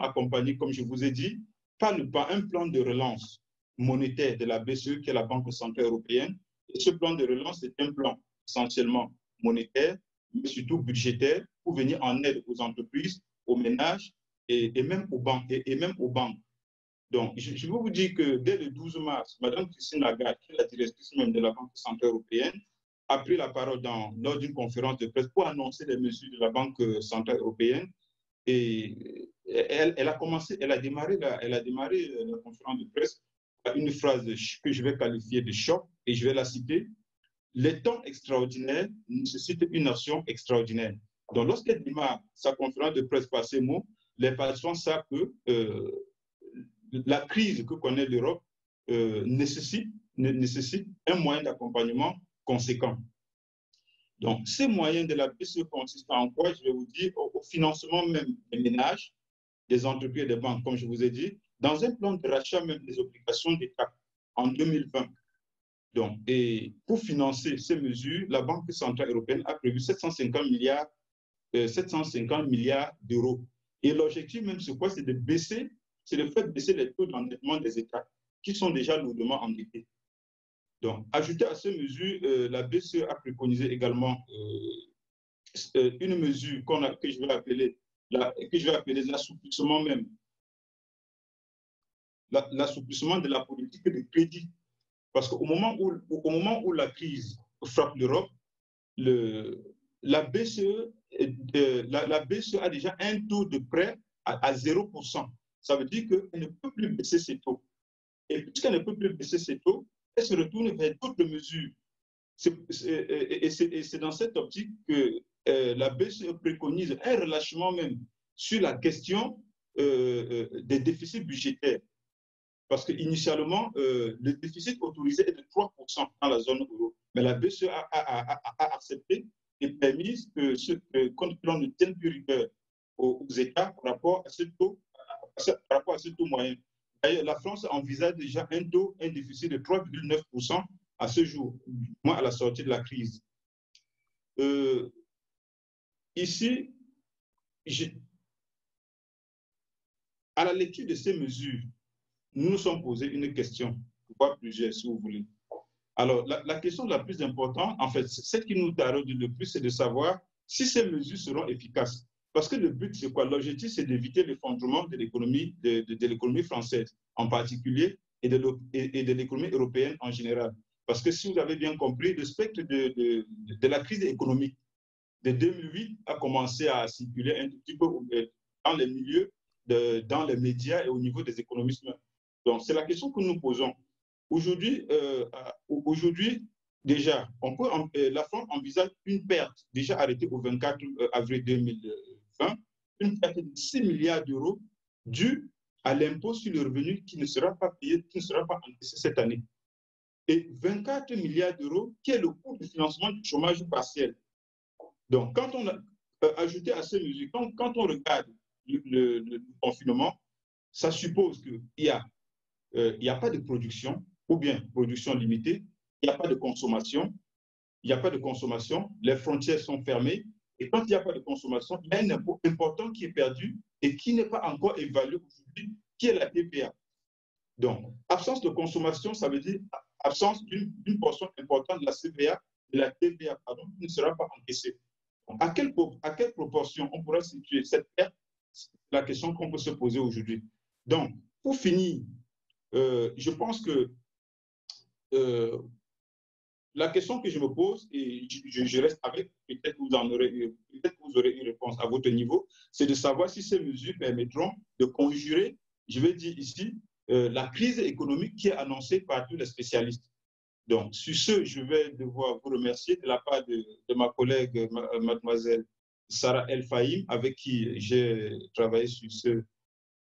accompagnées, comme je vous ai dit, par un plan de relance monétaire de la BCE, qui est la Banque centrale européenne. Et ce plan de relance est un plan essentiellement monétaire, mais surtout budgétaire, pour venir en aide aux entreprises, aux ménages et même aux banques. Donc, je veux vous dire que dès le 12 mars, Mme Christine Lagarde, qui est la directrice même de la Banque centrale européenne, a pris la parole lors d'une conférence de presse pour annoncer les mesures de la Banque centrale européenne. Et elle a démarré la conférence de presse par une phrase que je vais qualifier de choc, et je vais la citer. Les temps extraordinaires nécessitent une action extraordinaire. Donc, lorsqu'elle démarre sa conférence de presse par ces mots, les participants savent que la crise que connaît l'Europe nécessite un moyen d'accompagnement conséquent. Donc, ces moyens de la BCE consistent en quoi? Je vais vous dire au financement même des ménages, des entreprises et des banques, comme je vous ai dit, dans un plan de rachat même des obligations d'État en 2020. Donc, et pour financer ces mesures, la Banque centrale européenne a prévu 750 milliards d'euros. Et l'objectif même, c'est quoi? C'est de faire baisser les taux d'endettement des États qui sont déjà lourdement endettés. Donc, ajouté à ces mesures, la BCE a préconisé également une mesure que je vais appeler l'assouplissement même, l'assouplissement de la politique de crédit. Parce qu'au moment où la crise frappe l'Europe, la BCE a déjà un taux de prêt à 0%. Ça veut dire qu'elle ne peut plus baisser ses taux. Et puisqu'elle ne peut plus baisser ses taux, elle se retourne vers d'autres mesures. Et c'est dans cette optique que la BCE préconise un relâchement même sur la question des déficits budgétaires. Parce qu'initialement, le déficit autorisé est de 3% dans la zone euro. Mais la BCE a accepté et permis qu'on ne tienne plus rigueur aux États par rapport à ce taux moyen. D'ailleurs, la France envisage déjà un déficit de 3,9% à ce jour, à la sortie de la crise. Ici, à la lecture de ces mesures, nous nous sommes posé une question, voire plusieurs si vous voulez. Alors, la question la plus importante, en fait, celle qui nous taraude le plus, c'est de savoir si ces mesures seront efficaces. Parce que le but, c'est quoi? L'objectif, c'est d'éviter l'effondrement de l'économie française en particulier et de l'économie européenne en général. Parce que si vous avez bien compris, le spectre de la crise économique de 2008 a commencé à circuler un petit peu dans les milieux, dans les médias et au niveau des économistes. Donc, c'est la question que nous posons. Aujourd'hui, déjà, la France envisage une perte déjà arrêtée au 24 avril 2020, une perte de 6 milliards d'euros due à l'impôt sur le revenu qui ne sera pas payé, qui ne sera pas encaissé cette année. Et 24 milliards d'euros qui est le coût du financement du chômage partiel. Donc, quand on a ajouté à ces mesures, quand on regarde le confinement, ça suppose qu'il n'y a pas de production, ou bien production limitée, il n'y a pas de consommation, les frontières sont fermées, et quand il n'y a pas de consommation, il y a un impôt important qui est perdu et qui n'est pas encore évalué aujourd'hui, qui est la TVA. Donc, absence de consommation, ça veut dire absence d'une portion importante de la CVA, de la TVA, pardon, qui ne sera pas encaissée. Donc, à quelle proportion on pourra situer cette perte? C'est la question qu'on peut se poser aujourd'hui. Donc, pour finir, je pense que la question que je me pose, et je reste avec, peut-être que vous aurez une réponse à votre niveau, c'est de savoir si ces mesures permettront de conjurer, je vais dire ici, la crise économique qui est annoncée par tous les spécialistes. Donc, sur ce, je vais devoir vous remercier de la part de ma collègue, mademoiselle Sarah El Fahim, avec qui j'ai travaillé sur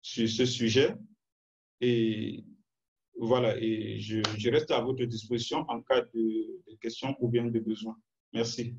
ce sujet. Et voilà, et je reste à votre disposition en cas de questions ou bien de besoins. Merci.